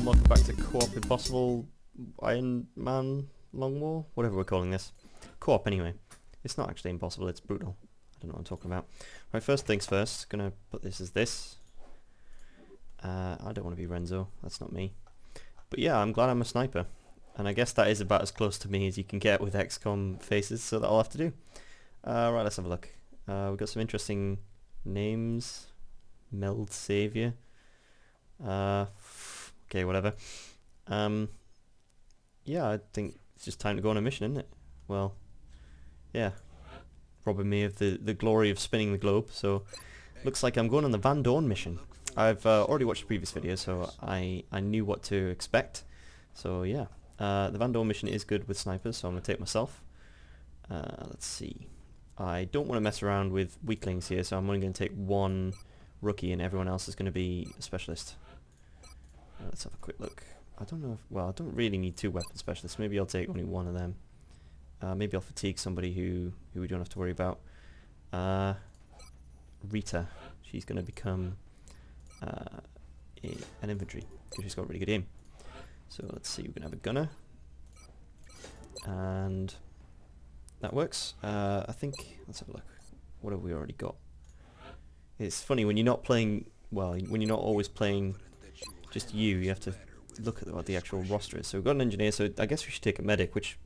and welcome back to Co-op Impossible Iron Man Long War? Whatever we're calling this. Co-op anyway. It's not actually impossible, it's brutal. I don't know what I'm talking about. Right, first things first, gonna put this as this. I don't want to be Renzo, that's not me. But yeah, I'm glad I'm a sniper. And I guess that is about as close to me as you can get with XCom faces, so that'll have to do. Right, let's have a look. We've got some interesting names. Meld Savior. Okay, whatever. Yeah, I think it's just time to go on a mission, isn't it? Well, yeah. Robbing me of the glory of spinning the globe, so looks like I'm going on the Van Dorn mission. I've already watched the previous video, so I knew what to expect. So yeah, the Van Dorn mission is good with snipers, so I'm going to take myself. Let's see. I don't want to mess around with weaklings here, so I'm only going to take one rookie and everyone else is going to be a specialist. Let's have a quick look. I don't know if, well, I don't really need two weapon specialists. Maybe I'll take only one of them. Maybe I'll fatigue somebody who we don't have to worry about. Rita, she's going to become an infantry because she's got really good aim. So let's see, we're going to have a gunner. And that works. I think, let's have a look. What have we already got? It's funny, when you're not playing, well, when you're not always playing just you have to look at what the actual roster is. So we've got an engineer, so I guess we should take a medic, which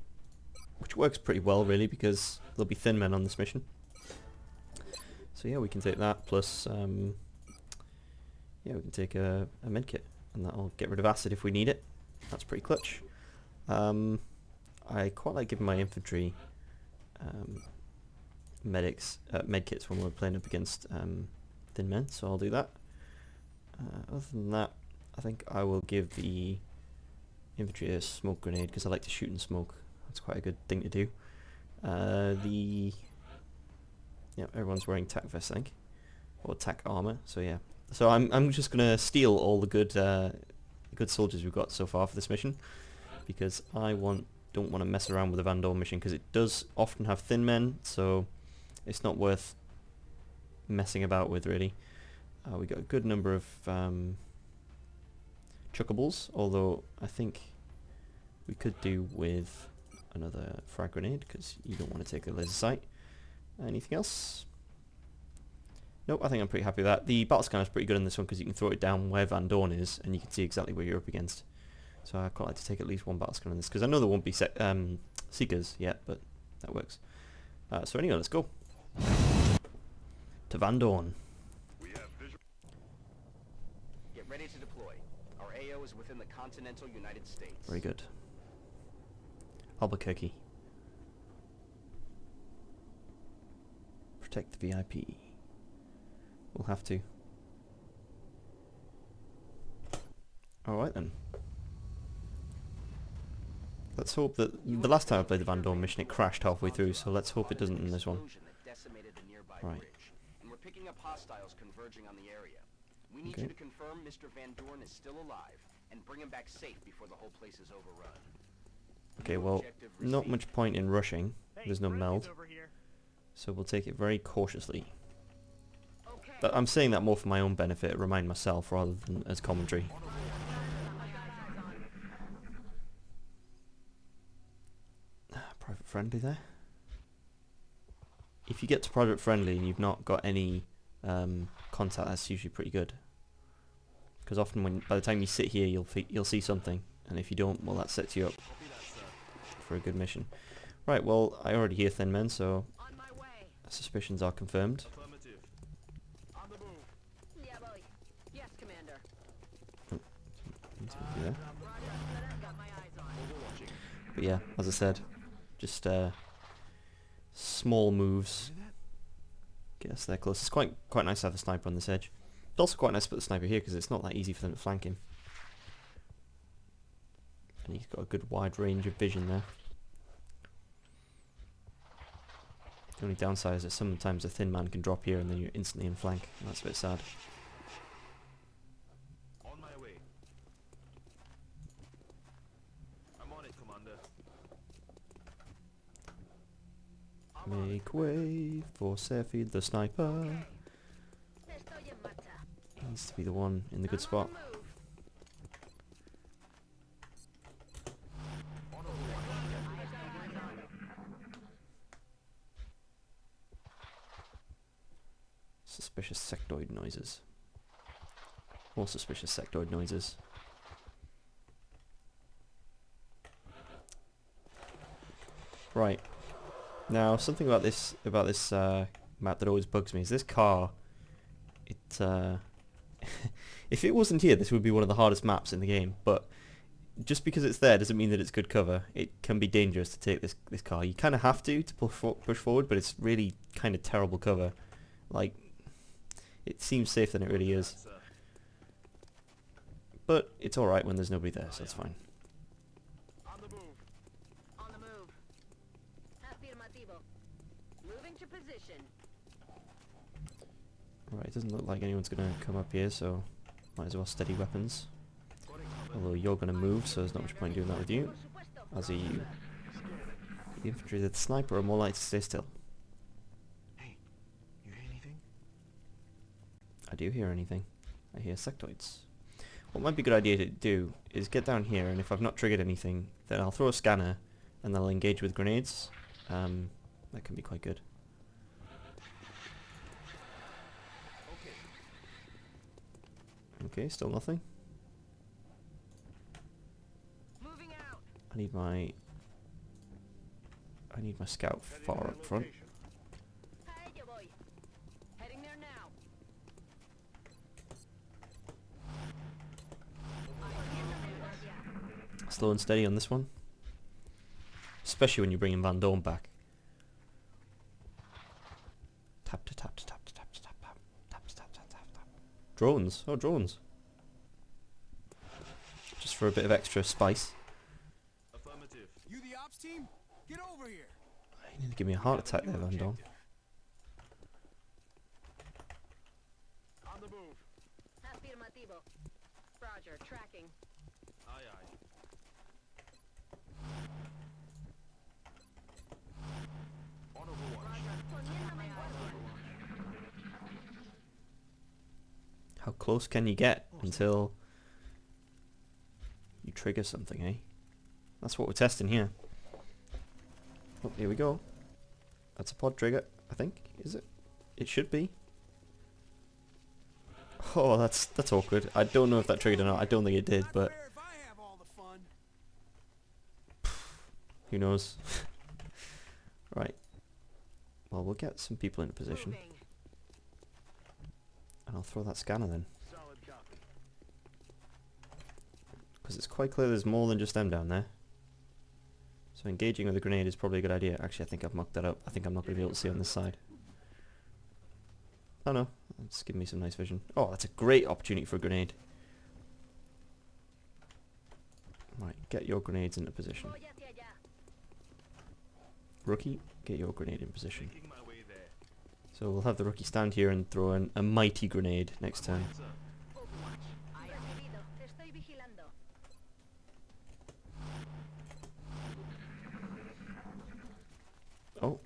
works pretty well really, because there'll be thin men on this mission. So yeah, we can take that, plus yeah, we can take a medkit, and that'll get rid of acid if we need it. That's pretty clutch. I quite like giving my infantry medkits when we're playing up against thin men, so I'll do that. Other than that, I think I will give the infantry a smoke grenade because I like to shoot and smoke. That's quite a good thing to do. Yeah, everyone's wearing tac vests, I think, or tac armor. So yeah, so I'm just gonna steal all the good soldiers we've got so far for this mission, because I don't want to mess around with the Van Dorn mission because it does often have thin men, so it's not worth messing about with really. We got a good number of chuckables, although I think we could do with another frag grenade because you don't want to take a laser sight. Anything else? Nope, I think I'm pretty happy with that. The battle scanner is pretty good in this one because you can throw it down where Van Dorn is and you can see exactly where you're up against. So I quite like to take at least one battle scanner in this because I know there won't be seekers yet, but that works. So anyway, let's go to Van Dorn. Get ready to deploy. Our AO is within the continental United States. Very good. Albuquerque. Protect the VIP. We'll have to. Alright then. Let's hope that the last time I played the Van Dorn mission it crashed halfway through, so let's hope it doesn't in this one. Right. And we're picking up hostiles converging on the area. We need you to confirm Mr. Van Dorn is still alive and bring him back safe before the whole place is overrun. Okay, well, not much point in rushing. There's no meld. So we'll take it very cautiously. But I'm saying that more for my own benefit, remind myself, rather than as commentary. Private friendly there. If you get to private friendly and you've not got any contact, that's usually pretty good. Because often, by the time you sit here, you'll see something, and if you don't, well, that sets you up for a good mission. Right. Well, I already hear thin men, so suspicions are confirmed. Yeah. But yeah, as I said, just small moves get us there close. It's quite nice to have a sniper on this edge. It's also quite nice to put the sniper here because it's not that easy for them to flank him. And he's got a good wide range of vision there. The only downside is that sometimes a thin man can drop here and then you're instantly in flank. And that's a bit sad. On my way. I'm on it, Commander. Make way for Cepheid the sniper. He needs to be the one in the good spot. Suspicious sectoid noises. More suspicious sectoid noises. Right. Now, something about this map that always bugs me is this car. It if it wasn't here, this would be one of the hardest maps in the game. But just because it's there doesn't mean that it's good cover. It can be dangerous to take this car. You kind of have to push forward, but it's really kind of terrible cover. Like, it seems safe than it really is. But it's alright when there's nobody there, so that's fine. On the move. On the move. Afirmativo. Moving to position. Right, it doesn't look like anyone's going to come up here, so might as well steady weapons. Although you're going to move, so there's not much point doing that with you. As are you. The infantry, the sniper are more likely to stay still. Hey, you hear anything? I do hear anything. I hear sectoids. What might be a good idea to do is get down here, and if I've not triggered anything, then I'll throw a scanner, and then I'll engage with grenades. That can be quite good. Okay, still nothing. Moving out. I need my scout far up front. Hey, yo voy. Heading there now. Slow and steady on this one. Especially when you're bringing Van Dorn back. Tap to tap to tap to tap to tap tap tap to tap tap tap tap. Drones. Oh, drones. Just for a bit of extra spice. Affirmative. You the ops team? Get over here. You need to give me a heart attack there, Van Dorn. On the move. Afirmativo. Roger, tracking. Aye, aye. On overwatch. Poniéndome en guardia. How close can you get until you trigger something, eh? That's what we're testing here. Oh, here we go. That's a pod trigger, I think. Is it? It should be. Oh, that's awkward. I don't know if that triggered or not. I don't think it did, Not but fair if I have all the fun. who knows? Right. Well, we'll get some people into position, Moving. and I'll throw that scanner then, Solid copy. because it's quite clear there's more than just them down there. So engaging with a grenade is probably a good idea. Actually, I think I've mucked that up. I think I'm not going to be able to see on this side. Oh no, it's giving me some nice vision. Oh, that's a great opportunity for a grenade. Right, get your grenades into position. Voy hacia allá. Rookie, get your grenade in position. Making my way there. So we'll have the rookie stand here and throw in a mighty grenade next turn. Sir. Overwatch. Recibido. Te estoy vigilando. Oh,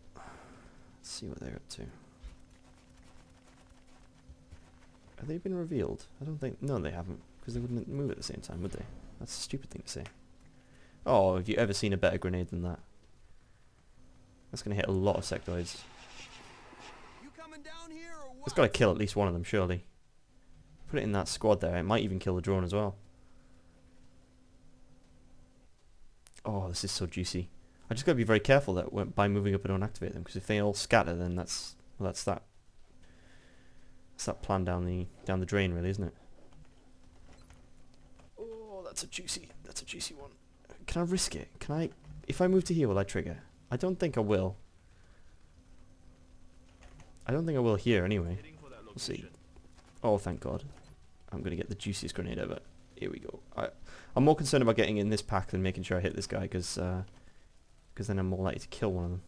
let's see what they're up to. Have they been revealed? I don't think... No, they haven't, because they wouldn't move at the same time, would they? That's a stupid thing to say. Oh, have you ever seen a better grenade than that? That's going to hit a lot of sectoids. You coming down here or what? It's got to kill at least one of them, surely. Put it in that squad there. It might even kill the drone as well. Oh, this is so juicy. I just got to be very careful that by moving up I don't activate them, because if they all scatter, then that's that. It's that plan down the drain, really, isn't it? Oh, that's a juicy one. Can I risk it? Can I? If I move to here, will I trigger? I don't think I will. I don't think I will here anyway. Heading for that We'll see. location. Oh, thank God. I'm going to get the juiciest grenade ever. Here we go. I'm more concerned about getting in this pack than making sure I hit this guy, because then I'm more likely to kill one of them.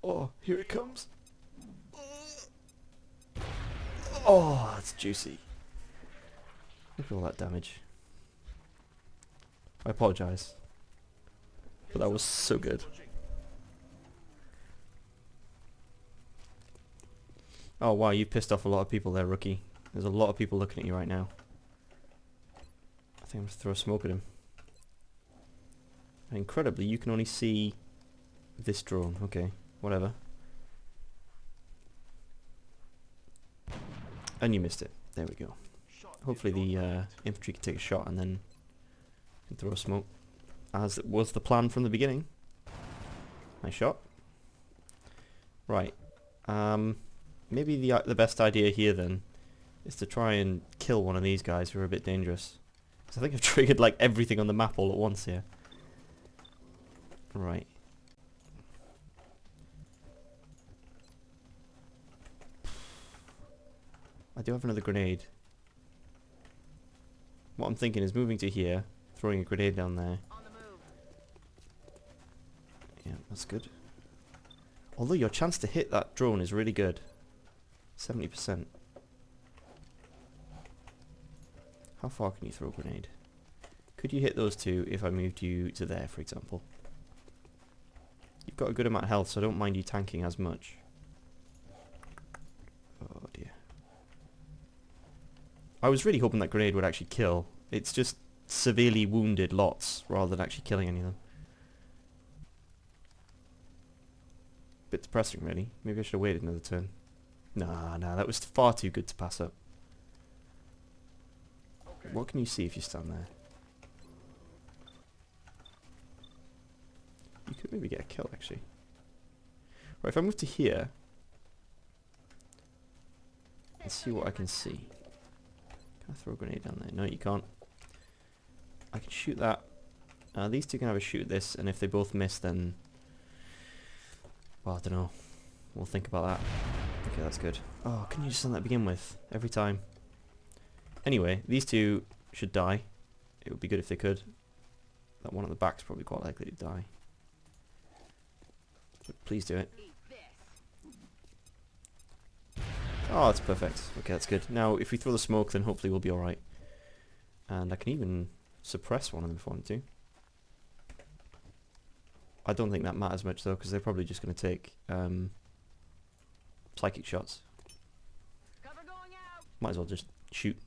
Oh, here it comes. Oh, that's juicy. Look at all that damage. I apologise. But that was so good. Oh wow, you pissed off a lot of people there, rookie. There's a lot of people looking at you right now. I think I'm going to throw smoke at him. And incredibly, you can only see this drone. Okay. whatever. And you missed it. There we go. Hopefully the infantry can take a shot and then can throw smoke, as it was the plan from the beginning. Nice shot. Right. Maybe the best idea here then is to try and kill one of these guys who are a bit dangerous. Because I think I've triggered like everything on the map all at once here. Right. I do have another grenade. What I'm thinking is moving to here, throwing a grenade down there. On the move. Yeah, that's good. Although your chance to hit that drone is really good. 70%. How far can you throw a grenade? Could you hit those two if I moved you to there, for example? You've got a good amount of health, so I don't mind you tanking as much. Oh dear. I was really hoping that grenade would actually kill. It's just severely wounded lots rather than actually killing any of them. Bit depressing, really. Maybe I should have waited another turn. Nah, that was far too good to pass up. What can you see if you stand there? You could maybe get a kill, actually. Right, if I move to here, let's see what I can see. Can I throw a grenade down there? No, you can't. I can shoot that. These two can have a shoot at this, and if they both miss, then... well, I don't know. We'll think about that. Okay, that's good. Oh, can you just send that to begin with? Every time. Anyway, these two should die. It would be good if they could. That one at the back's probably quite likely to die. But please do it. Eat this. Oh, that's perfect. Okay, that's good. Now, if we throw the smoke, then hopefully we'll be alright. And I can even suppress one of them if I want to. I don't think that matters much though, because they're probably just going to take psychic shots. Cover going out. Might as well just shoot.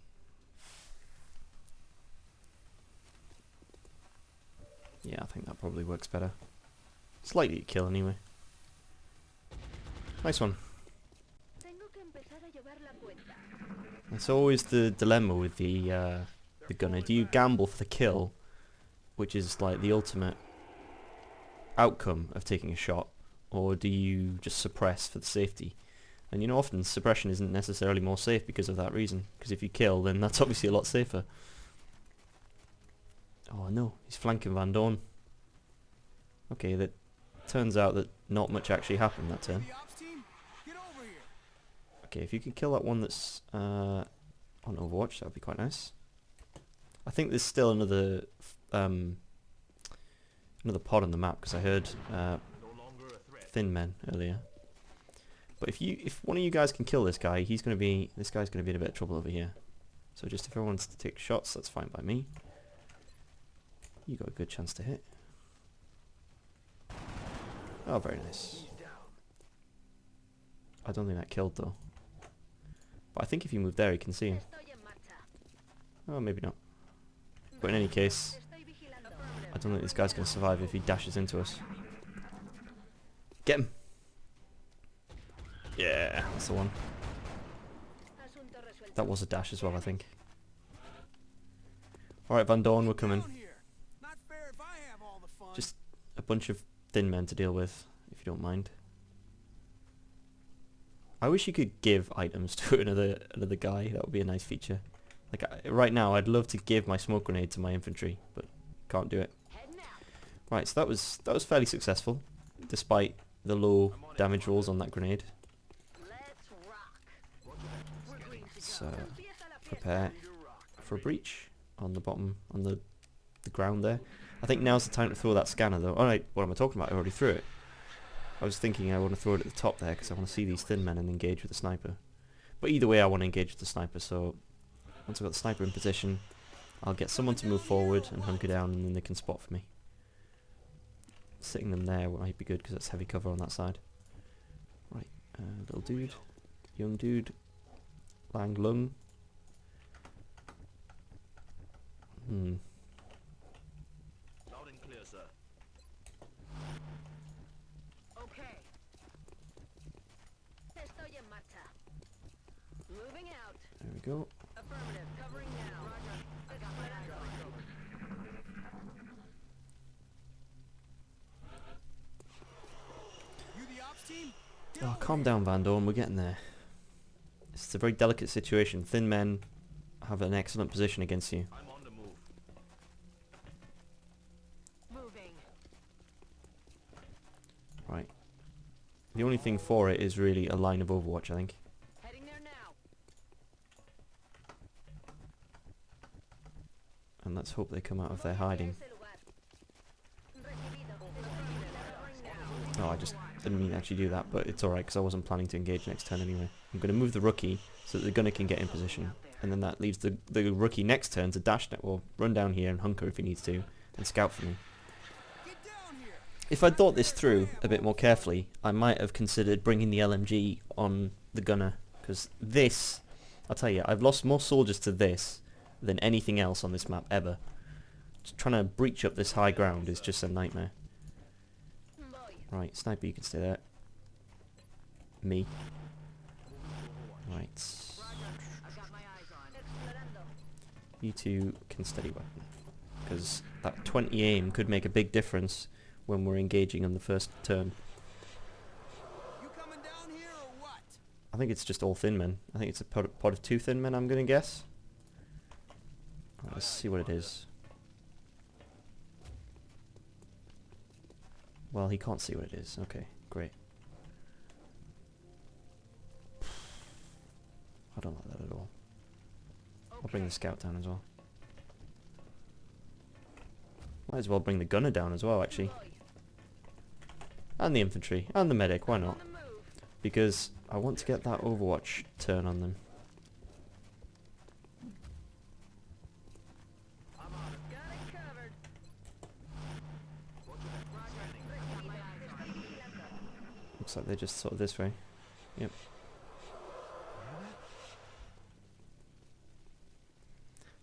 Yeah, I think that probably works better. It's likely to kill anyway. Nice one. Tengo que empezar a llevar la cuenta. It's always the dilemma with the gunner. Do you gamble for the kill, which is like the ultimate outcome of taking a shot, or do you just suppress for the safety? And you know, often suppression isn't necessarily more safe because of that reason, because if you kill, then that's obviously a lot safer. Oh no, he's flanking Van Dorn. Okay, that turns out that not much actually happened that turn. The ops team, get over here. Okay, if you can kill that one that's on Overwatch, that would be quite nice. I think there's still another another pod on the map, because I heard No longer a threat. thin men earlier. But if one of you guys can kill this guy, this guy's going to be in a bit of trouble over here. So just if everyone wants to take shots, that's fine by me. You got a good chance to hit. Oh, very nice. I don't think that killed though. But I think if you move there, you can see him. Estoy en marcha. Oh, maybe not. But in any case, Estoy vigilando. I don't think this guy's going to survive if he dashes into us. Get him! Yeah, that's the one. Asunto resuelto. That was a dash as well, I think. Alright, Van Dorn, we're coming. Down here. Not fair if I have all the fun. Just a bunch of thin men to deal with, if you don't mind. I wish you could give items to another guy. That would be a nice feature. Like right now, I'd love to give my smoke grenade to my infantry, but can't do it. Heading out. Right, so that was fairly successful, despite the low damage rolls on that grenade. Let's rock. We're green to So go. Empieza la fiesta. prepare for a breach on the bottom, on the ground there. I think now's the time to throw that scanner though. Alright, what am I talking about? I already threw it. I was thinking I want to throw it at the top there because I want to see these thin men and engage with the sniper. But either way I want to engage with the sniper, so once I've got the sniper in position, I'll get someone to move forward and hunker down and then they can spot for me. Sitting them there might be good because that's heavy cover on that side. Right, little dude, young dude, Lang Lung. Loud and clear, sir. Okay. Moving out. There we go. Affirmative. Covering now. Roger. I got my eyes on it. You the ops team? Get Oh, over calm here. down, Van Dorn. We're getting there. It's a very delicate situation. Thin men have an excellent position against you. I'm on the move. Moving. Right. The only thing for it is really a line of Overwatch, I think. Heading there now. And let's hope they come out of their hiding. Oh, I just didn't mean to actually do that, but it's alright because I wasn't planning to engage next turn anyway. I'm going to move the rookie so that the gunner can get in position, and then that leaves the rookie next turn to dash or run down here and hunker if he needs to, and scout for me. Get down here. If I'd thought this through a bit more carefully, I might have considered bringing the LMG on the gunner, because this, I'll tell you, I've lost more soldiers to this than anything else on this map ever. Just trying to breach up this high ground is just a nightmare. Right, sniper, you can stay there. Me. Right. I've got my eyes on. You two can steady weapon. Because that 20 aim could make a big difference when we're engaging on the first turn. You coming down here or what? I think it's just all thin men. I think it's a pod of 2 thin men, I'm going to guess. Let's see what it is. Well, he can't see what it is. Okay, great. I don't like that at all. I'll bring the scout down as well. Might as well bring the gunner down as well, actually. And the infantry. And the medic, why not? Because I want to get that Overwatch turn on them. Looks like they're just sort of this way. Yep.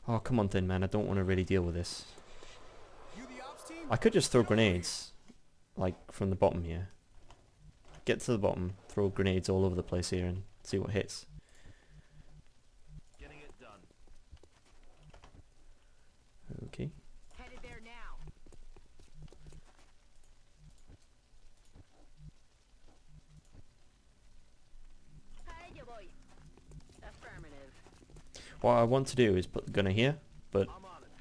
Oh, come on, thin man. I don't want to really deal with this. You the ops team? I could just throw grenades, like, from the bottom here. Get to the bottom, throw grenades all over the place here and see what hits. Getting it done. Okay. Headed there now. A ello voy. Affirmative. What I want to do is put the gunner here, but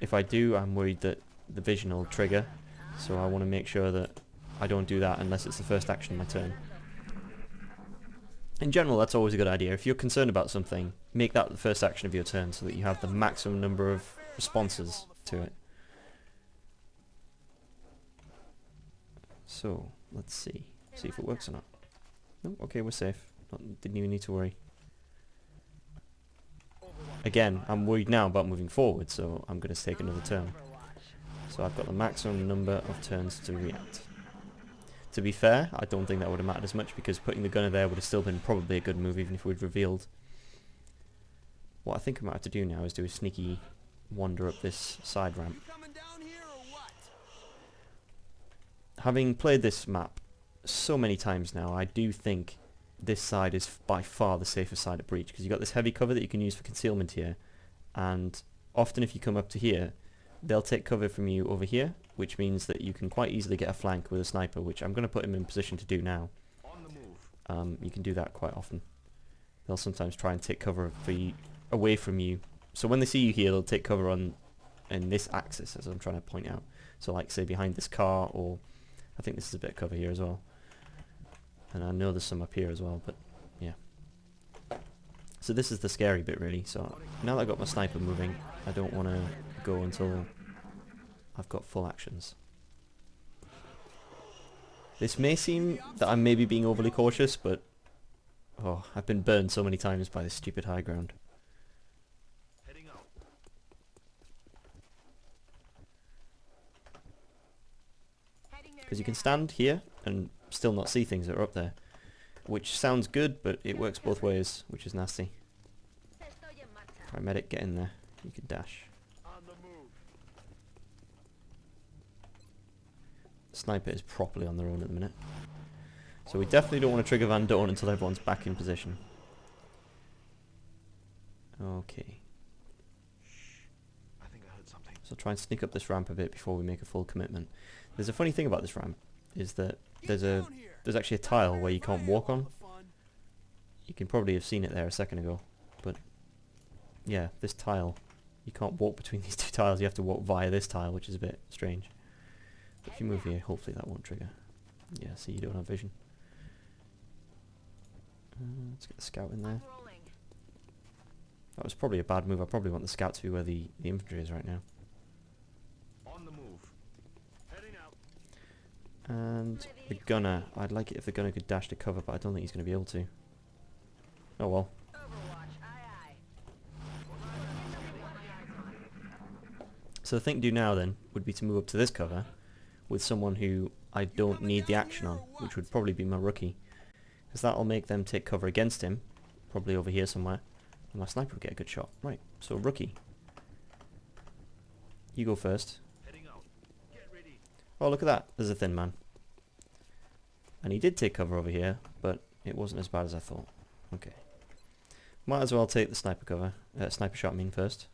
if I do, I'm worried that the vision will trigger, so I want to make sure that I don't do that unless it's the first action of my turn. In general, that's always a good idea. If you're concerned about something, make that the first action of your turn so that you have the maximum number of responses to it. So, let's see. See if it works or not. No, okay, we're safe. Didn't even need to worry. Again, I'm worried now about moving forward, so I'm going to take another turn. So I've got the maximum number of turns to react. To be fair, I don't think that would have mattered as much because putting the gunner there would have still been probably a good move even if we'd revealed. What I think I might have to do now is do a sneaky wander up this side ramp. You coming down here or what? Having played this map so many times now, I do think this side is by far the safest side at breach because you've got this heavy cover that you can use for concealment here, and often if you come up to here, they'll take cover from you over here, which means that you can quite easily get a flank with a sniper, which I'm going to put him in position to do now. On the move. You can do that quite often. They'll sometimes try and take cover for you, away from you. So when they see you here, they'll take cover in this axis, as I'm trying to point out. So like say behind this car, or I think this is a bit of cover here as well. And I know there's some up here as well, but yeah. So this is the scary bit really. So now that I've got my sniper moving, I don't want to go until I've got full actions. This may seem that I'm maybe being overly cautious, but oh, I've been burned so many times by this stupid high ground. Heading out. Because you can stand here and still not see things that are up there, which sounds good, but it works both ways, which is nasty. Right, medic, get in there. You can dash. On the move. Sniper is properly on their own at the minute. So we definitely don't want to trigger Van Dorn until everyone's back in position. Okay. I think I heard something. So try and sneak up this ramp a bit before we make a full commitment. There's a funny thing about this ramp, is that there's actually a tile where you can't walk on. You can probably have seen it there a second ago, but yeah, this tile, you can't walk between these two tiles, you have to walk via this tile, which is a bit strange. But if you move here, hopefully that won't trigger. Yeah, see, you don't have vision. Let's get the scout in there. Rolling. That was probably a bad move. I probably want the scout to be where the infantry is right now. On the move. Heading out. And the gunner, I'd like it if the gunner could dash to cover, but I don't think he's going to be able to. Oh well. Overwatch. Aye, aye. So the thing to do now then would be to move up to this cover with someone who I don't need the action on, which would probably be my rookie. Because that'll make them take cover against him, probably over here somewhere, and my sniper will get a good shot. Right, so rookie. You go first. Heading out. Get ready. Oh, look at that, there's a thin man. And he did take cover over here, but it wasn't as bad as I thought. Okay. Might as well take the sniper cover, sniper shot I mean first.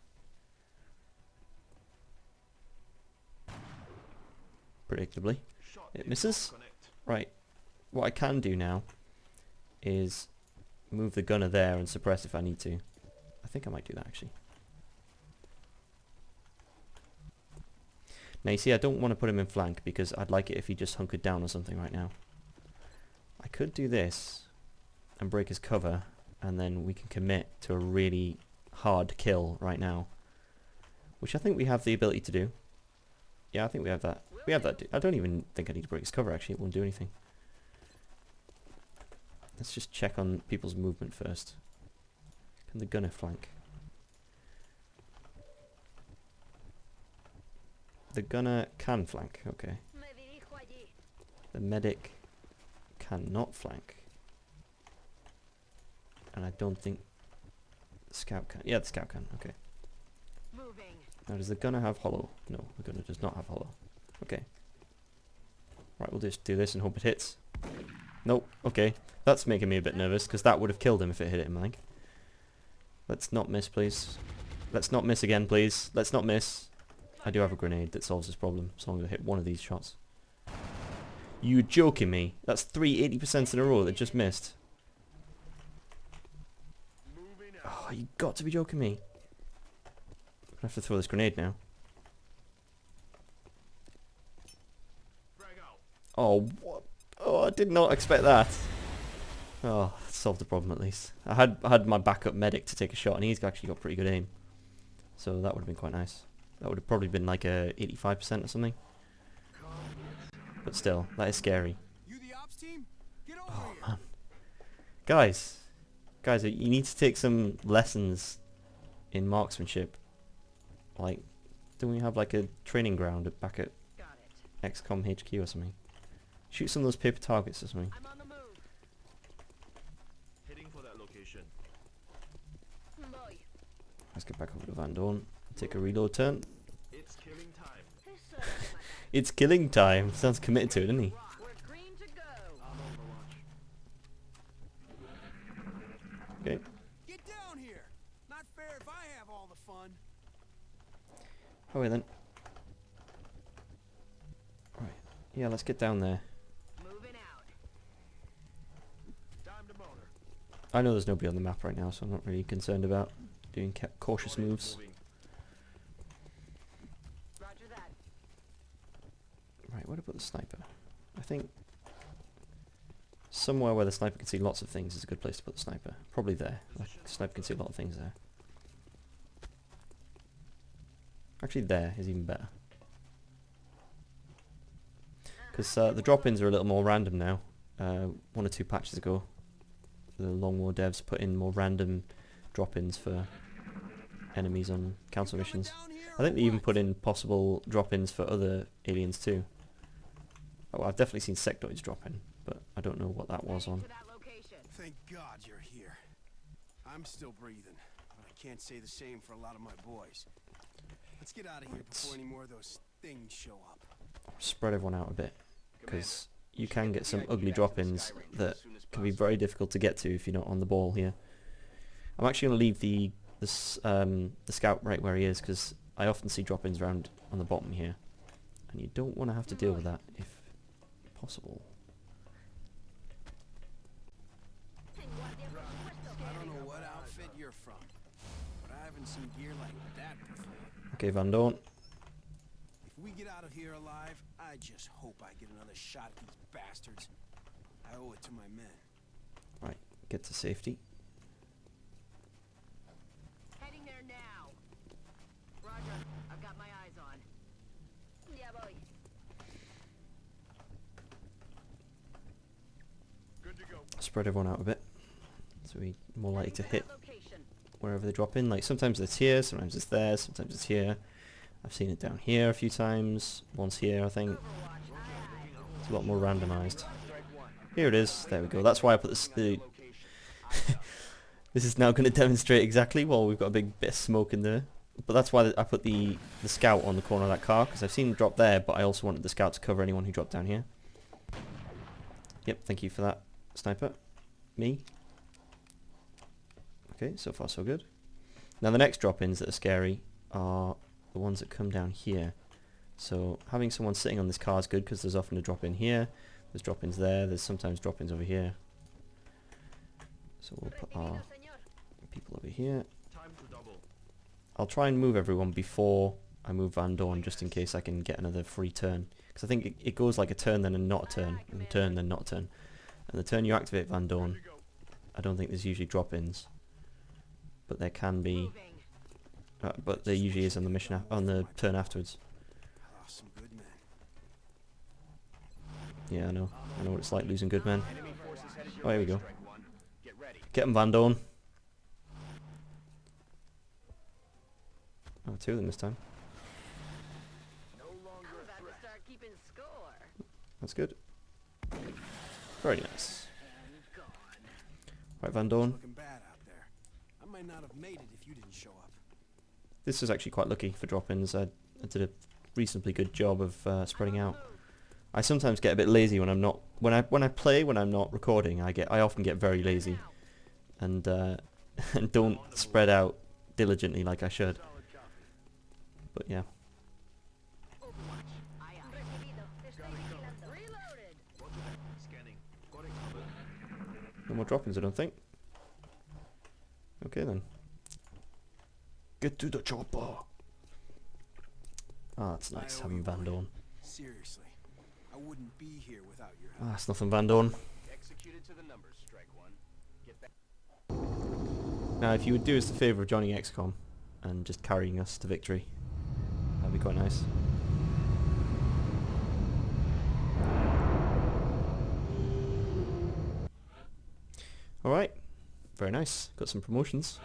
Predictably. Shot It in. misses. Connect. Right, what I can do now is move the gunner there and suppress if I need to. I think I might do that actually. Now you see, I don't want to put him in flank because I'd like it if he just hunkered down or something right now. I could do this and break his cover, and then we can commit to a really hard kill right now, which I think we have the ability to do. Yeah, I think we have that. We have that. I don't even think I need to break his cover actually, it won't do anything. Let's just check on people's movement first. Can the gunner flank? The gunner can flank, okay. Me dirijo allí. The medic cannot flank. And I don't think the scout can. Yeah, the scout can, okay. Moving. Now does the gunner have hollow? No, the gunner does not have hollow. Okay. Right, we'll just do this and hope it hits. Nope, okay. That's making me a bit nervous, because that would have killed him if it hit him, I think. Let's not miss, please. Let's not miss again, please. Let's not miss. I do have a grenade that solves this problem, as long as I hit one of these shots. You joking me? That's 3 80% in a row that just missed. Moving out. Oh, you got to be joking me. I have to throw this grenade now. Frag out. Oh, what? Oh, I did not expect that. Oh, solved the problem at least. I had my backup medic to take a shot, and he's actually got pretty good aim. So that would have been quite nice. That would have probably been like a 85% or something. But still, that is scary. You the ops team? Get over Oh, here. man. Guys, you need to take some lessons in marksmanship. Like, don't we have like a training ground back at Got it. XCom HQ or something? Shoot some of those paper targets or something. I'm on the move. Heading for that location. Boy. Let's get back over to Van Dorn. Take a reload turn. It's killing time. Who's serving my back? It's killing time. Sounds committed to it, doesn't he? We're green to go. I'm on the watch. Okay. Get down here. Not fair if I have all the fun. Okay then. Right. Yeah, let's get down there. Moving out. Time to motor. I know there's nobody on the map right now, so I'm not really concerned about doing cautious Moving, moves. moving. Roger that. Right, where to put the sniper? I think somewhere where the sniper can see lots of things is a good place to put the sniper. Probably there. Like, the sniper can see a lot of things there. Actually, there is even better. Because the drop-ins are a little more random now. 1 or 2 patches ago, the Long War devs put in more random drop-ins for enemies on council missions. I think they even put in possible drop-ins for other aliens too. Oh, I've definitely seen sectoids drop in, but I don't know what that was on. To that location. Thank God you're here. I'm still breathing, but I can't say the same for a lot of my boys. Let's get out of here before any more of those things show up. Spread everyone out a bit, Commander, because you we should can the get some VIP ugly back to the drop-ins Sky Ranger that as soon as can be possible. very difficult to get to if you're not on the ball here. I'm actually going to leave the the scout right where he is, because I often see drop-ins around on the bottom here, and you don't want to have to deal with that if possible. I don't know what outfit you're from, but I haven't seen gear like that before. Okay, Van Dorn. If we get out of here alive, I just hope I get another shot at these bastards. I owe it to my men. Right, get to safety. Heading there now. Roger. I've got my eyes on. Yeah, boy. Good to go. Spread everyone out a bit, so we're more likely to hit Location. wherever they drop in. Like sometimes it's here, sometimes it's there, sometimes it's here. I've seen it down here a few times. Once here, I think. It's a lot more randomized. Here it is. There we go. That's why I put this. This is now going to demonstrate exactly. Well, we've got a big bit of smoke in there, but that's why I put the scout on the corner of that car, because I've seen him drop there, but I also wanted the scout to cover anyone who dropped down here. Yep. Thank you for that, sniper. Me. Okay. So far, so good. Now the next drop-ins that are scary are the ones that come down here. So having someone sitting on this car is good, because there's often a drop-in here. There's drop-ins there. There's sometimes drop-ins over here. So we'll put our people over here. Time to double. I'll try and move everyone before I move Van Dorn, just in case I can get another free turn. Because I think it goes like a turn, then a not a turn, and a turn, then not a turn. And the turn you activate Van Dorn, I don't think there's usually drop-ins. But there can be. But there usually is on the mission on the turn afterwards. Oh, some good men. Yeah, I know. I know what it's like losing good men. Enemy forces headed your Oh, here we way, go. Strike One. Get ready. Get him, Van Dorn. Oh, two of them this time. No longer I'm a about to threat. start keeping score. That's good. Very nice. And gone. Right, Van Dorn. Looking bad out there. I might not have made it if you didn't show up. This is actually quite lucky for drop-ins. I did a reasonably good job of spreading out. I sometimes get a bit lazy when I'm not when I play when I'm not recording. I often get very lazy, and and don't spread out diligently like I should. But yeah, Overwatch. Aye, aye. Recibido. Te estoy vigilando. Reloaded. Scanning. Got it covered. no more drop-ins, I don't think. Okay then. Get to the chopper. Ah, it's nice I owe having you Van one. Dorn. Seriously, I wouldn't be here without your help. Ah, it's nothing, Van Dorn. Executed to the numbers, Strike One. Get back. Now, if you would do us the favour of joining XCom and just carrying us to victory, that'd be quite nice. Alright, very nice. Got some promotions.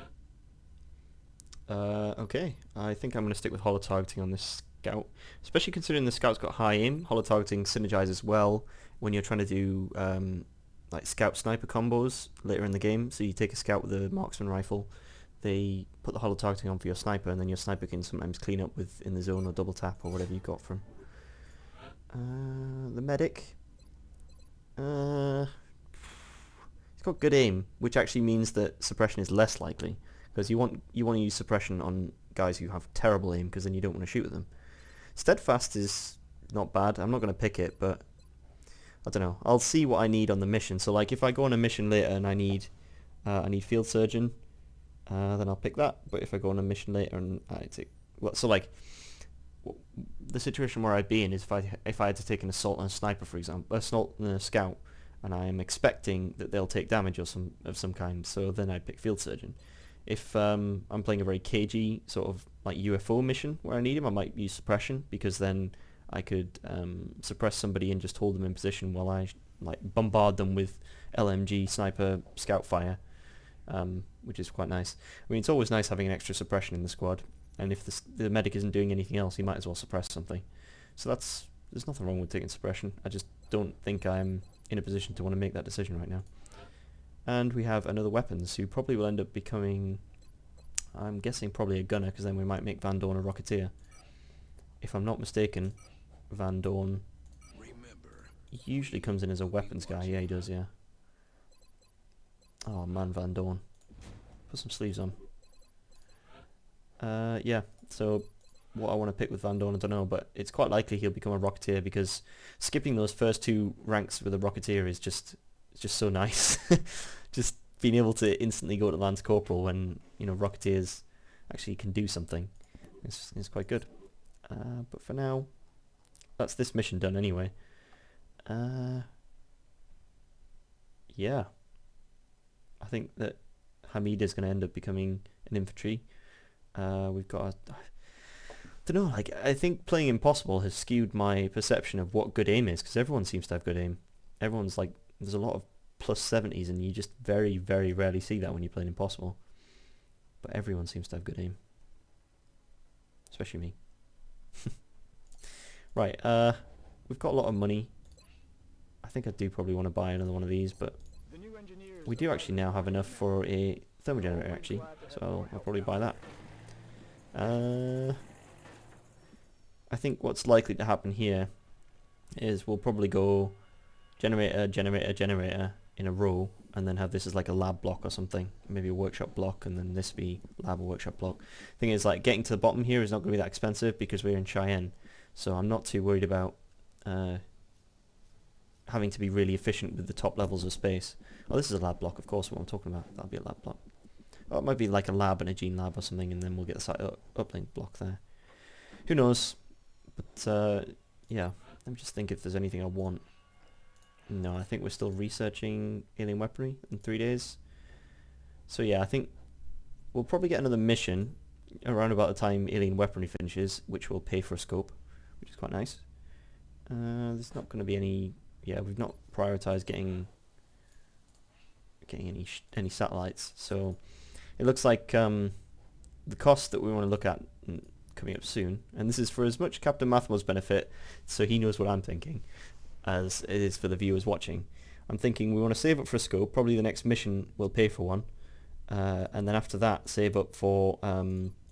Okay, I think I'm going to stick with holo-targeting on this scout. Especially considering the scout's got high aim, holo-targeting synergizes well when you're trying to do like scout-sniper combos later in the game. So you take a scout with a marksman rifle, they put the holo-targeting on for your sniper, and then your sniper can sometimes clean up with in the zone or double tap or whatever you got from. The medic. He's got good aim, which actually means that suppression is less likely, because you want to use suppression on guys who have terrible aim, because then you don't want to shoot at them. Steadfast is not bad. I'm not going to pick it, but I don't know. I'll see what I need on the mission. So like if I go on a mission later and I need field surgeon, then I'll pick that. But if I go on a mission later and I take so like the situation where I'd be in is if I had to take an assault and a sniper, for example, assault and a scout, and I am expecting that they'll take damage of some kind, so then I'd pick field surgeon. If I'm playing a very cagey sort of like UFO mission where I need him, I might use suppression, because then I could suppress somebody and just hold them in position while I like bombard them with LMG sniper scout fire, which is quite nice. I mean, it's always nice having an extra suppression in the squad, and if the medic isn't doing anything else, he might as well suppress something. So there's nothing wrong with taking suppression. I just don't think I'm in a position to want to make that decision right now. And we have another weapons, who probably will end up becoming, I'm guessing probably a gunner, because then we might make Van Dorn a rocketeer. If I'm not mistaken, Van Dorn usually comes in as a weapons guy. Yeah, he does, yeah. Oh man, Van Dorn. Put some sleeves on. Yeah, so what I want to pick with Van Dorn, I don't know, but it's quite likely he'll become a Rocketeer because skipping those first 2 ranks with a Rocketeer is just so nice. Just being able to instantly go to Lance Corporal when, you know, Rocketeers actually can do something is quite good. But for now, that's this mission done anyway. Yeah. I think that Hamid is going to end up becoming an infantry. We've got I don't know, like, I think playing Impossible has skewed my perception of what good aim is, because everyone seems to have good aim. Everyone's like, there's a lot of plus 70s, and you just very, very rarely see that when you're playing Impossible. But everyone seems to have good aim. Especially me. Right, we've got a lot of money. I think I do probably want to buy another one of these, but we do actually now have enough for a thermal generator, actually, so I'll probably buy that. I think what's likely to happen here is we'll probably go generator, generator, generator in a row, and then have this as like a lab block or something, maybe a workshop block, and then this be lab or workshop block. Thing is, like, getting to the bottom here is not going to be that expensive because we're in Cheyenne, so I'm not too worried about having to be really efficient with the top levels of space. Oh, this is a lab block, of course, what I'm talking about. That'll be a lab block. Or it might be like a lab and a gene lab or something, and then we'll get the site uplink block there. Who knows? But yeah, let me just think if there's anything I want. No, I think we're still researching alien weaponry in 3 days. So yeah, I think we'll probably get another mission around about the time alien weaponry finishes, which will pay for a scope, which is quite nice. There's not going to be any. Yeah, we've not prioritized getting any satellites, so it looks like the cost that we want to look at coming up soon, and this is for as much CaptainMathmo's benefit, so he knows what I'm thinking, as it is for the viewers watching. I'm thinking we want to save up for a scope. Probably the next mission will pay for one, and then after that save up for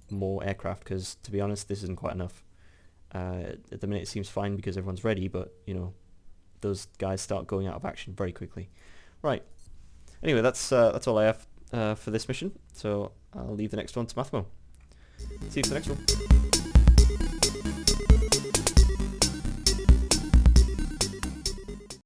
more aircraft, because to be honest, this isn't quite enough. At the minute it seems fine because everyone's ready, but you know, those guys start going out of action very quickly. Right. Anyway, that's all I have for this mission, so I'll leave the next one to Mathmo. See you for the next one.